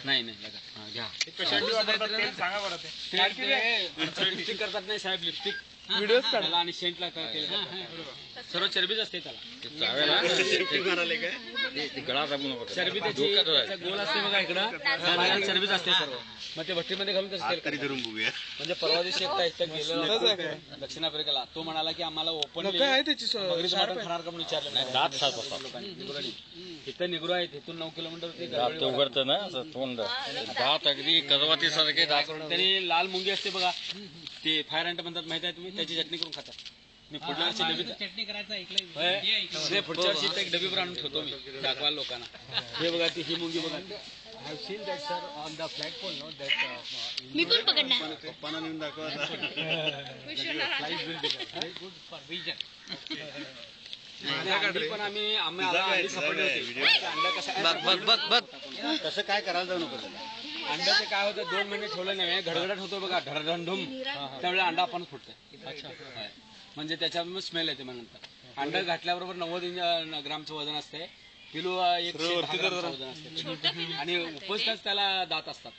नाही नाही लागत. घ्या लिपस्टिक करतात नाही साहेब, लिपस्टिक व्हिडिओ काढला आणि सेंटला सर्व चरबीच असते त्याला. चरबी त्याची गोल असते बघा इकडं, चरबीच असते सर्व. मग ते भट्टीमध्ये घालून तसं तेल धरून बघूया. म्हणजे परवा दिवशी एकटा गेलेला दक्षिण आफ्रिकेला, तो म्हणाला की आम्हाला ओपन खाणार का म्हणून विचारलं नाही. लोकांनी इथं निगरू आहे, तिथून 9 किलोमीटर ते उघडतं ना तोंड, दात अगदी करवतीसारखे दात. त्यांनी लाल मुंगी असते बघा, ते फायर अँट म्हणतात माहिती आहे तुम्ही, त्याची चटणी करून खातात. मी पुढल्या वर्षी डबी चटणी करायचं पुढच्या वर्षी एक डबीवर आणून ठेवतो मी, दाखवायला लोकांना. हे बघा ती ही मुंगी बघा. I have seen that sir on the flagpole, no, that मी पण पकडणार. पप्पांना नेऊन दाखवा. Good for vision. पण आम्ही सापडले होते. तसं काय करायला जाऊ नको. अंड्याचं काय होतं, 2 महिने ठेवलं नाही, घडघडट होतो बघा, ढरढंढुम, त्यावेळी अंडा आपण फुटतंय. अच्छा, म्हणजे त्याच्यामुळे स्मेल येते. मग नंतर अंडा घातल्याबरोबर 90 ग्रामचं वजन असते. किलो 110 ग्रामचं वजन असते आणि उपजताच त्याला दात असतात.